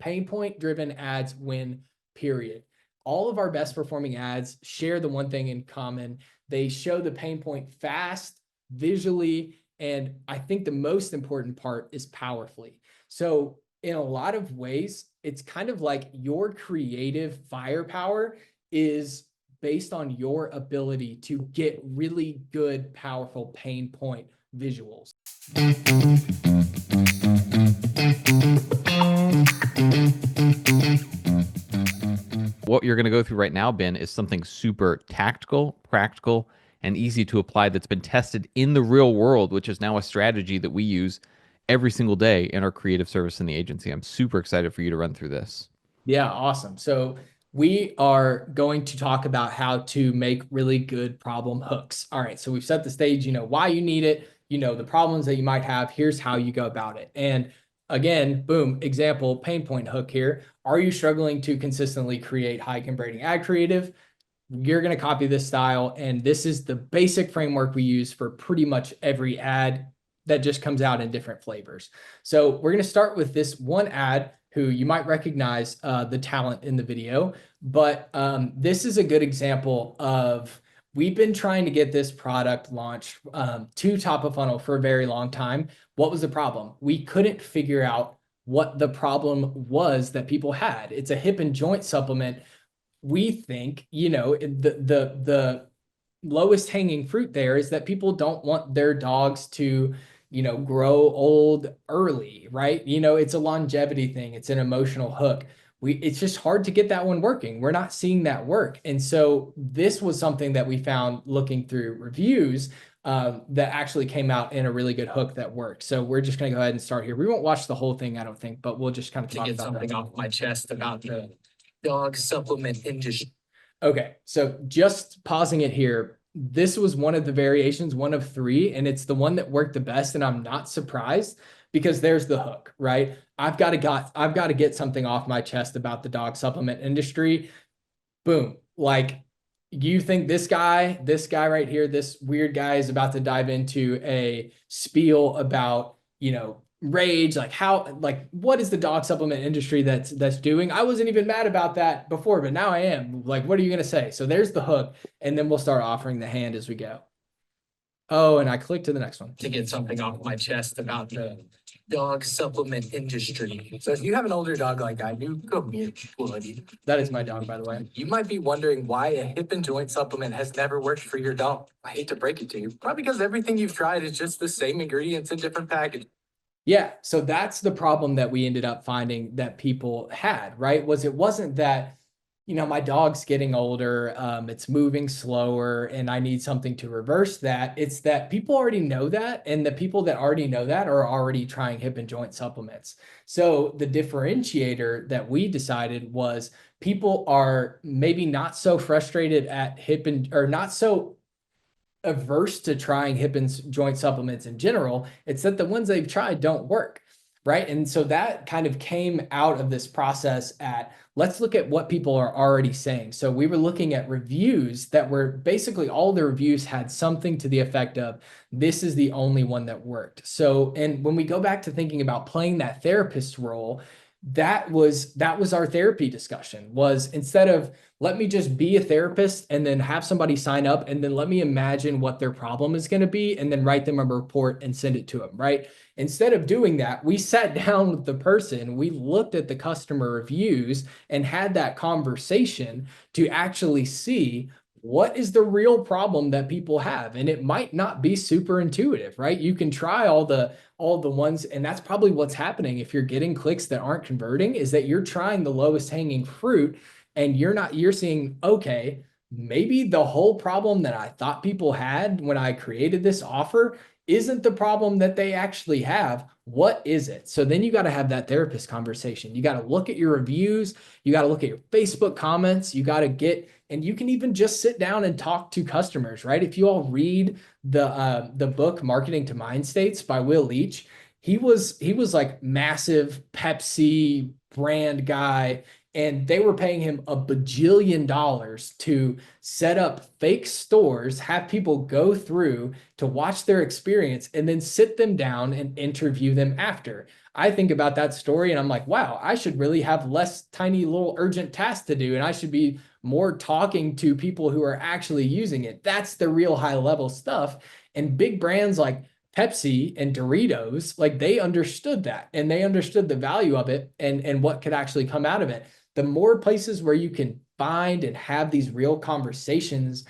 pain point driven ads win, period. All of our best performing ads share the one thing in common. They show the pain point fast, visually, and I think the most important part is powerfully. So in a lot of ways, it's kind of like your creative firepower is based on your ability to get really good, powerful pain point visuals. What you're going to go through right now, Ben, is something super tactical, practical, and easy to apply that's been tested in the real world, which is now a strategy that we use every single day in our creative service in the agency. I'm super excited for you to run through this. Yeah, awesome. So we are going to talk about how to make really good problem hooks. All right, so we've set the stage, why you need it, the problems that you might have. Here's how you go about it. And again, boom, example, pain point hook here. Are you struggling to consistently create high converting ad creative? You're going to copy this style. And this is the basic framework we use for pretty much every ad that just comes out in different flavors. So we're going to start with this one ad who you might recognize the talent in the video, but this is a good example of we've been trying to get this product launched to top of funnel for a very long time. What was the problem? We couldn't figure out what the problem was that people had. It's a hip and joint supplement. We think, the lowest hanging fruit there is that people don't want their dogs to grow old early, right? It's a longevity thing. It's an emotional hook. It's just hard to get that one working. We're not seeing that work. And so this was something that we found looking through reviews that actually came out in a really good hook that worked. So we're just going to go ahead and start here. We won't watch the whole thing, I don't think, but we'll just kind of talk get about something that. off my chest about the dog supplement industry. Okay, so just pausing it here. This was one of the variations, one of three, and it's the one that worked the best. And I'm not surprised because there's the hook, right? I've got to get something off my chest about the dog supplement industry. Boom. Like, you think this guy right here, this weird guy is about to dive into a spiel about, rage, what is the dog supplement industry that's doing? I wasn't even mad about that before, but now I am. Like, what are you going to say? So there's the hook, and then we'll start offering the hand as we go. Oh, and I clicked to the next one. To get something off my chest about the dog supplement industry. So if you have an older dog like I do, come here, buddy. That is my dog, by the way. You might be wondering why a hip and joint supplement has never worked for your dog. I hate to break it to you. Probably because everything you've tried is just the same ingredients in different packages. Yeah, so that's the problem that we ended up finding that people had, right? It wasn't that, my dog's getting older, it's moving slower, and I need something to reverse that. It's that people already know that, and the people that already know that are already trying hip and joint supplements. So the differentiator that we decided was people are maybe not so frustrated at or not so averse to trying hip and joint supplements in general. It's that the ones they've tried don't work, right? And so that kind of came out of this process let's look at what people are already saying. So we were looking at reviews that were basically all the reviews had something to the effect of, this is the only one that worked. So, and when we go back to thinking about playing that therapist role, that was our therapy discussion, was instead of let me just be a therapist and then have somebody sign up and then let me imagine what their problem is going to be and then write them a report and send it to them, right? Instead of doing that, we sat down with the person, we looked at the customer reviews and had that conversation to actually see what is the real problem that people have. And it might not be super intuitive, right? You can try all the ones, and that's probably what's happening if you're getting clicks that aren't converting, is that you're trying the lowest hanging fruit and you're seeing, okay, maybe the whole problem that I thought people had when I created this offer isn't the problem that they actually have. What is it? So then you got to have that therapist conversation. You got to look at your reviews. You got to look at your Facebook comments. You got to and you can even just sit down and talk to customers, right? If you all read the book Marketing to Mind States by Will Leach, he was like massive Pepsi brand guy, and they were paying him $1 bajillion to set up fake stores, have people go through to watch their experience, and then sit them down and interview them after. I think about that story and I'm like, wow, I should really have less tiny little urgent tasks to do. And I should be more talking to people who are actually using it. That's the real high level stuff. And big brands like Pepsi and Doritos, like they understood that and they understood the value of it and what could actually come out of it. The more places where you can find and have these real conversations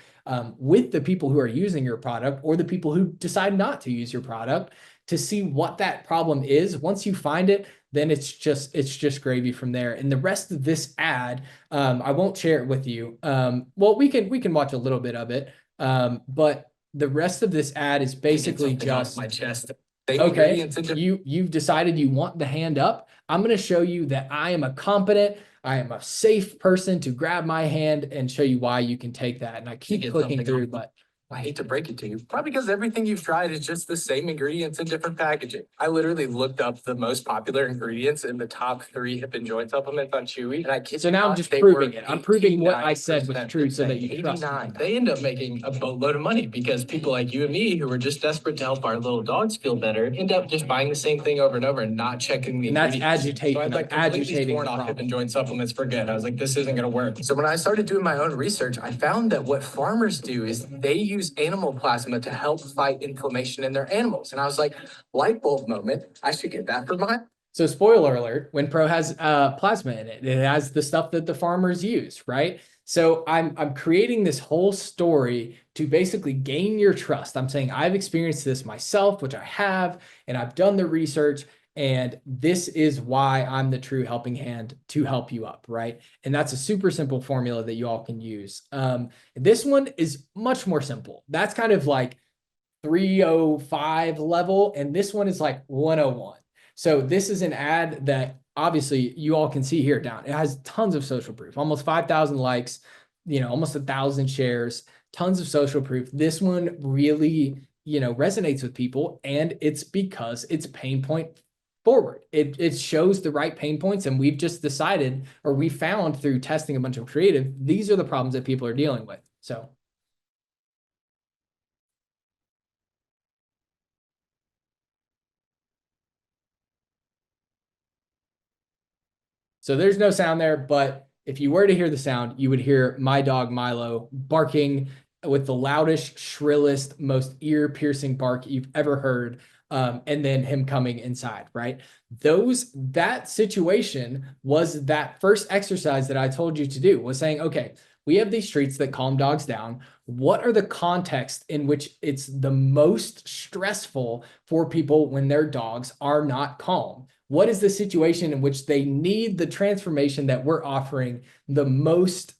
with the people who are using your product or the people who decide not to use your product to see what that problem is. Once you find it, then it's just gravy from there. And the rest of this ad, I won't share it with you. Well, we can watch a little bit of it, but the rest of this ad is basically just my chest. okay. You've decided you want the hand up. I'm going to show you that I am a competent, I am a safe person to grab my hand and show you why you can take that. And I keep clicking through, but I hate to break it to you, probably because everything you've tried is just the same ingredients in different packaging. I literally looked up the most popular ingredients in the top 3 hip and joint supplements on Chewy, and I kid so you now I'm not, just they proving were it. I'm proving what I said was 89% true so that you trust me. 89. They end up making a boatload of money because people like you and me who are just desperate to help our little dogs feel better end up just buying the same thing over and over and not checking the And that's ingredients. agitation. So I'd like I'm completely agitating torn the off hip problem. and joint supplements for good. I was like, this isn't going to work. So when I started doing my own research, I found that what farmers do is they use animal plasma to help fight inflammation in their animals. And I was like, light bulb moment, I should get that for mine. So spoiler alert, WinPro has plasma in it. It has the stuff that the farmers use, right? So I'm creating this whole story to basically gain your trust. I'm saying I've experienced this myself, which I have, and I've done the research, and this is why I'm the true helping hand to help you up, right? And that's a super simple formula that you all can use. This one is much more simple. That's kind of like 305 level, and this one is like 101. So this is an ad that obviously you all can see here down. It has tons of social proof, almost 5,000 likes, almost 1,000 shares, tons of social proof. This one really, resonates with people, and it's because it's pain point forward. It shows the right pain points, and we've just decided, or we found through testing a bunch of creative, these are the problems that people are dealing with. So there's no sound there, but if you were to hear the sound, you would hear my dog Milo barking with the loudest, shrillest, most ear-piercing bark you've ever heard, and then him coming inside, right? That situation was that first exercise that I told you to do, was saying, okay, we have these treats that calm dogs down. What are the contexts in which it's the most stressful for people when their dogs are not calm? What is the situation in which they need the transformation that we're offering the most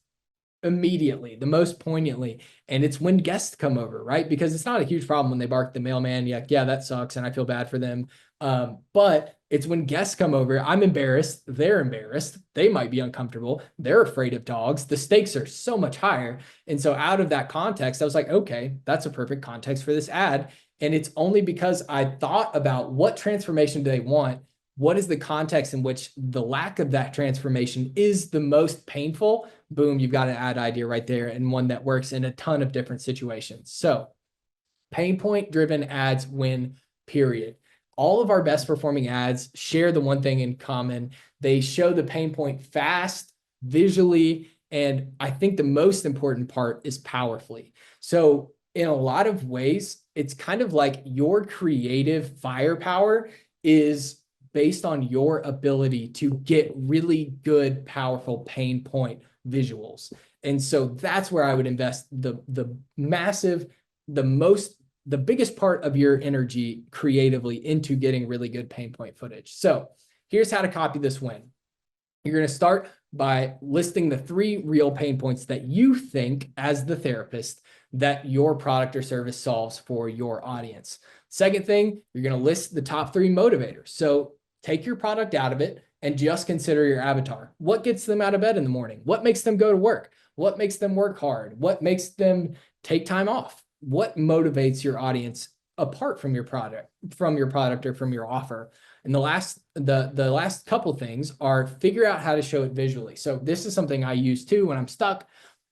immediately, the most poignantly? And it's when guests come over, right? Because it's not a huge problem when they bark at the mailman. Yeah, that sucks, and I feel bad for them. But it's when guests come over, I'm embarrassed, they're embarrassed, they might be uncomfortable, they're afraid of dogs, the stakes are so much higher. And so out of that context, I was like, okay, that's a perfect context for this ad. And it's only because I thought about what transformation do they want, what is the context in which the lack of that transformation is the most painful? Boom, you've got an ad idea right there, and one that works in a ton of different situations. So pain point driven ads win, period. All of our best performing ads share the one thing in common. They show the pain point fast, visually, and I think the most important part is powerfully. So in a lot of ways, it's kind of like your creative firepower is based on your ability to get really good, powerful pain point visuals. And so that's where I would invest the biggest part of your energy creatively into getting really good pain point footage. So here's how to copy this win. You're going to start by listing the 3 real pain points that you think, as the therapist, that your product or service solves for your audience. Second thing, you're going to list the top 3 motivators. So take your product out of it and just consider your avatar. What gets them out of bed in the morning? What makes them go to work? What makes them work hard? What makes them take time off? What motivates your audience apart from your product or from your offer? And the last couple things are figure out how to show it visually. So this is something I use too when I'm stuck.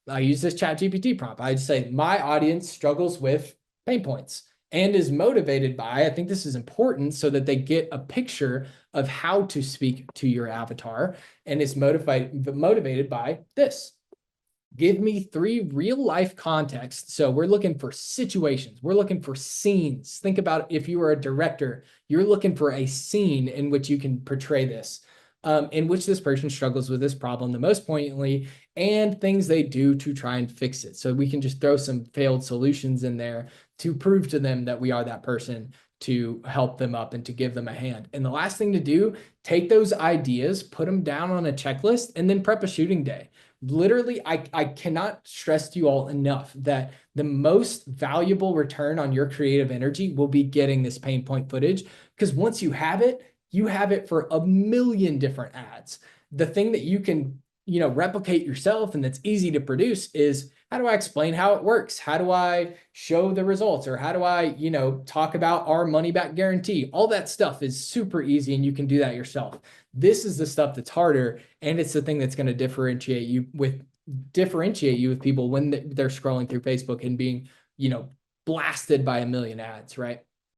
I use this ChatGPT prompt. I just say, my audience struggles with pain points. and is motivated by, I think this is important so that they get a picture of how to speak to your avatar, and is motivated by this. Give me 3 real life contexts. So we're looking for situations. We're looking for scenes. Think about if you were a director, you're looking for a scene in which you can portray this, in which this person struggles with this problem the most poignantly, and things they do to try and fix it. So we can just throw some failed solutions in there to prove to them that we are that person, to help them up and to give them a hand. And the last thing to do, take those ideas, put them down on a checklist, and then prep a shooting day. Literally, I cannot stress to you all enough that the most valuable return on your creative energy will be getting this pain point footage, because once you have it for a million different ads. The thing that you can, replicate yourself and that's easy to produce is, how do I explain how it works? How do I show the results? Or how do I, talk about our money back guarantee? All that stuff is super easy and you can do that yourself. This is the stuff that's harder, and it's the thing that's going to differentiate you with people when they're scrolling through Facebook and being, blasted by a million ads, right?